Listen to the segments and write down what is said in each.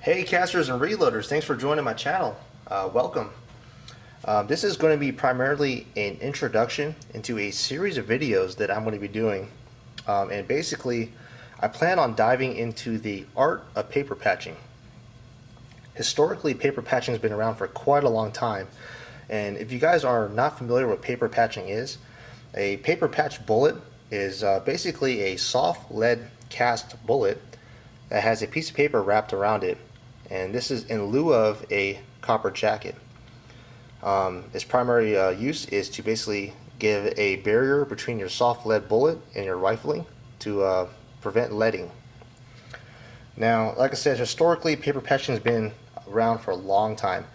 Hey casters and reloaders, thanks for joining my channel. Welcome. This is going to be primarily an introduction into a series of videos that I'm going to be doing. And basically, I plan on diving into the art of paper patching. Historically, paper patching has been around for quite a long time. And if you guys are not familiar with what paper patching is, a paper patch bullet is basically a soft lead cast bullet that has a piece of paper wrapped around it, and this is in lieu of a copper jacket. Its primary use is to basically give a barrier between your soft lead bullet and your rifling to prevent leading. Now, like I said, historically paper patching has been around for a long time.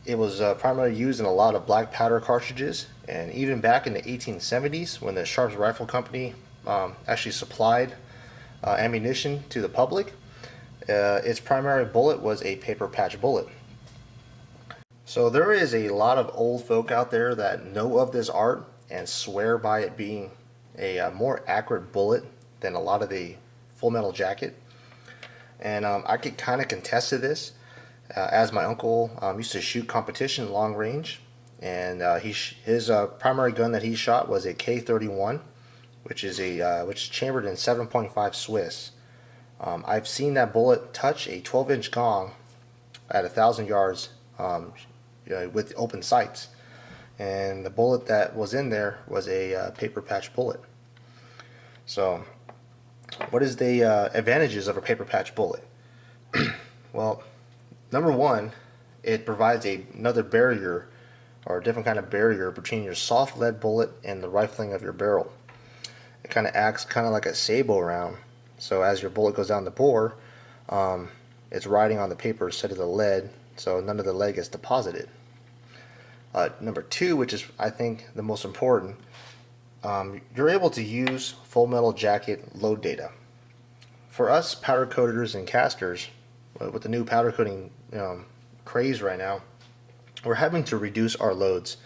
It was primarily used in a lot of black powder cartridges, and even back in the 1870s when the Sharps Rifle Company actually supplied ammunition to the public, its primary bullet was a paper patch bullet. So there is a lot of old folk out there that know of this art and swear by it being a more accurate bullet than a lot of the Full Metal Jacket. And I could kind of contest to this, as my uncle used to shoot competition long range, and his primary gun that he shot was a K31, which is chambered in 7.5 Swiss. I've seen that bullet touch a 12-inch gong at 1,000 yards with open sights, and the bullet that was in there was a paper patch bullet. So, what is the advantages of a paper patch bullet? Well, number one, it provides another barrier, or a different kind of barrier, between your soft lead bullet and the rifling of your barrel. It kind of acts kind of like a sabot round. So as your bullet goes down the bore, it's riding on the paper instead of the lead, so none of the lead gets deposited. Number two, which is I think the most important, you're able to use Full Metal Jacket load data. For us powder coaters and casters, with the new powder coating craze right now, we're having to reduce our loads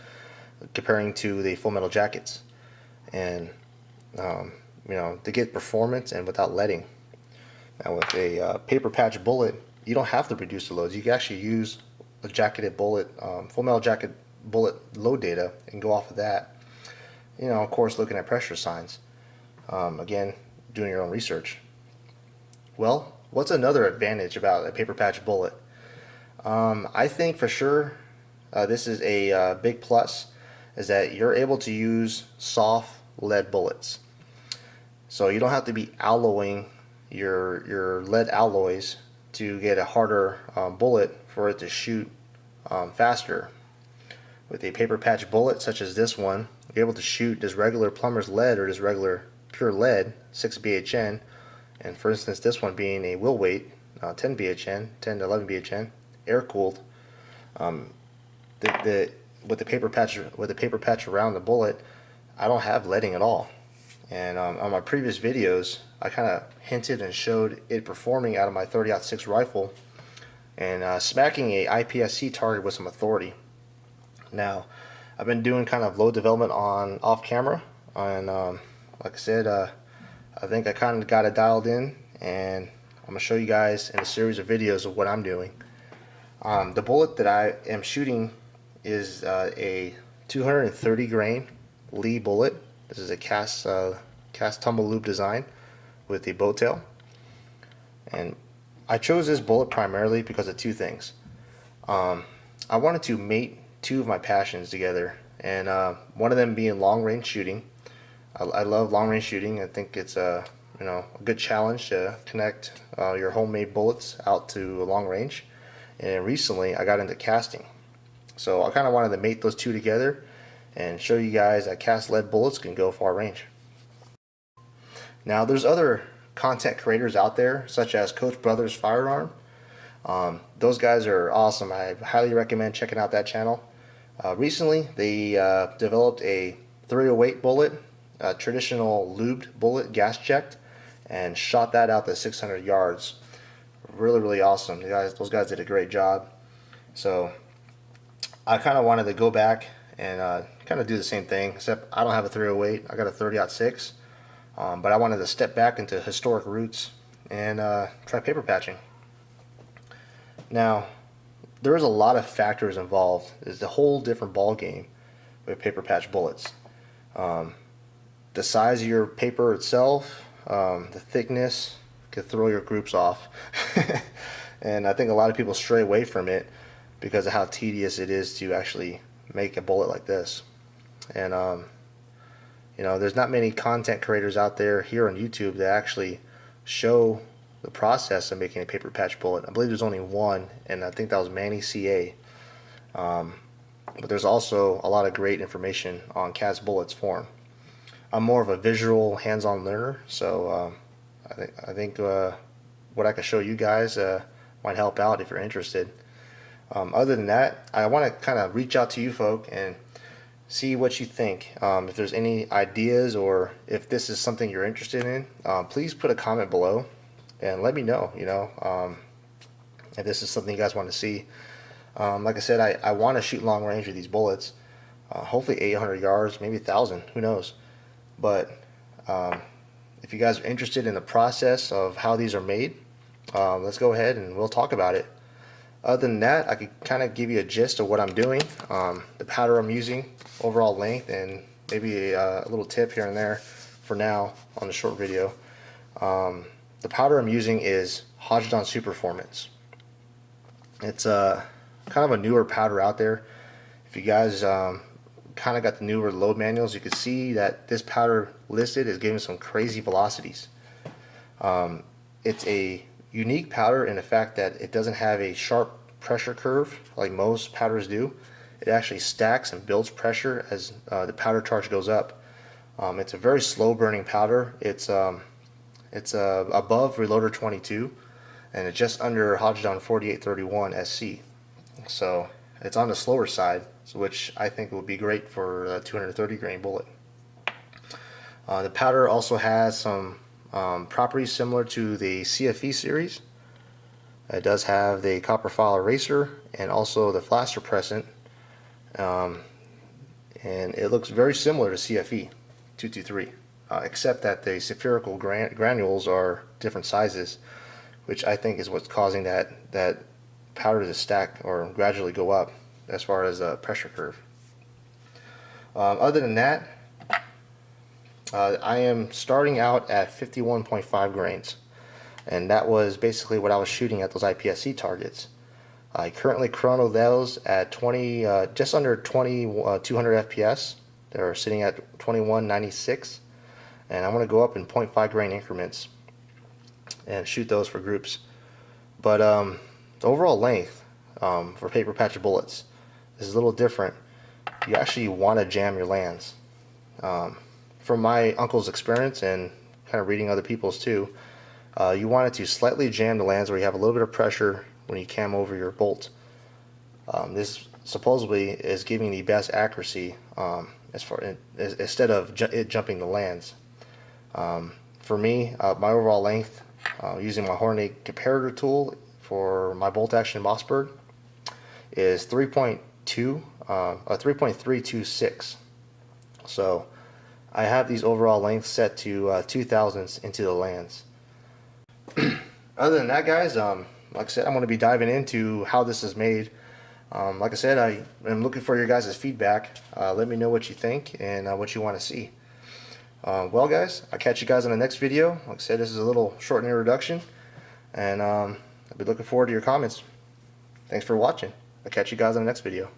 comparing to the Full Metal Jackets, and to get performance and without leading. Now with a paper patch bullet, you don't have to reduce the loads. You can actually use the jacketed bullet, Full Metal Jacket bullet load data, and go off of that. Of course, looking at pressure signs. Again, doing your own research. Well, what's another advantage about a paper patch bullet? I think for sure this is a big plus, is that you're able to use soft lead bullets. So you don't have to be alloying your lead alloys to get a harder bullet for it to shoot faster. With a paper patch bullet such as this one, you're able to shoot just regular plumber's lead or just regular pure lead, 6 BHN, and for instance this one being a will weight, 10 BHN, 10 to 11 BHN, air cooled. With the paper patch around the bullet, I don't have leading at all. And on my previous videos, I kind of hinted and showed it performing out of my 30-06 rifle and smacking a IPSC target with some authority. Now, I've been doing kind of load development off camera, and like I said, I think I kind of got it dialed in, and I'm going to show you guys in a series of videos of what I'm doing. The bullet that I am shooting is a 230 grain Lee bullet. This is a cast tumble loop design with the bow tail, and I chose this bullet primarily because of two things. I wanted to mate two of my passions together, and one of them being long range shooting. I love long range shooting. I think it's a good challenge to connect your homemade bullets out to long range. And recently I got into casting, so I kind of wanted to mate those two together and show you guys that cast lead bullets can go far range. Now there's other content creators out there such as Coach Brothers Firearm. Those guys are awesome. I highly recommend checking out that channel. Recently they developed a 308 bullet, a traditional lubed bullet, gas checked, and shot that out to 600 yards. Really awesome. Those guys did a great job. So I kind of wanted to go back and kind of do the same thing, except I don't have a 308. I got a 30-06, but I wanted to step back into historic roots and try paper patching. Now, there is a lot of factors involved. It's a whole different ball game with paper patch bullets. The size of your paper itself, the thickness could throw your groups off. And I think a lot of people stray away from it because of how tedious it is to actually make a bullet like this. And you know, there's not many content creators out there here on YouTube that actually show the process of making a paper patch bullet. I believe there's only one, and I think that was Manny CA. But there's also a lot of great information on Cat's Bullets forum. I'm more of a visual, hands-on learner, so I think what I can show you guys might help out if you're interested. Other than that, I want to kind of reach out to you folk and see what you think. If there's any ideas or if this is something you're interested in, please put a comment below and let me know, you know, if this is something you guys want to see. Like I said, I want to shoot long range with these bullets, hopefully 800 yards, maybe 1,000, who knows. But if you guys are interested in the process of how these are made, let's go ahead and we'll talk about it. Other than that, I could kind of give you a gist of what I'm doing, the powder I'm using, overall length, and maybe a little tip here and there for now on the short video. The powder I'm using is Hodgdon Superformance. It's kind of a newer powder out there. If you guys kind of got the newer load manuals, you can see that this powder listed is giving some crazy velocities. It's a unique powder in the fact that it doesn't have a sharp pressure curve like most powders do. It actually stacks and builds pressure as the powder charge goes up. It's a very slow burning powder. It's above Reloader 22 and it's just under Hodgdon 4831 SC. So it's on the slower side, which I think will be great for a 230 grain bullet. The powder also has some properties similar to the CFE series. It does have the copper file eraser and also the flash suppressant, and it looks very similar to CFE 223, except that the spherical granules are different sizes, which I think is what's causing that powder to stack or gradually go up as far as a pressure curve. Other than that, I am starting out at 51.5 grains, and that was basically what I was shooting at those IPSC targets. I currently chrono those at 20, just under 200 FPS. They're sitting at 2196, and I'm going to go up in 0.5 grain increments and shoot those for groups. But the overall length for paper patch bullets is a little different. You actually want to jam your lands. From my uncle's experience and kind of reading other people's too, you want it to slightly jam the lands where you have a little bit of pressure when you cam over your bolt. This supposedly is giving the best accuracy instead of it jumping the lands. For me, my overall length, using my Hornady comparator tool for my bolt action Mossberg, is 3.326. So I have these overall lengths set to 2,000ths into the lands. Other than that, guys, like I said, I'm going to be diving into how this is made. Like I said, I am looking for your guys' feedback. Let me know what you think and what you want to see. Well, guys, I'll catch you guys in the next video. Like I said, this is a little short introduction, and I'll be looking forward to your comments. Thanks for watching. I'll catch you guys in the next video.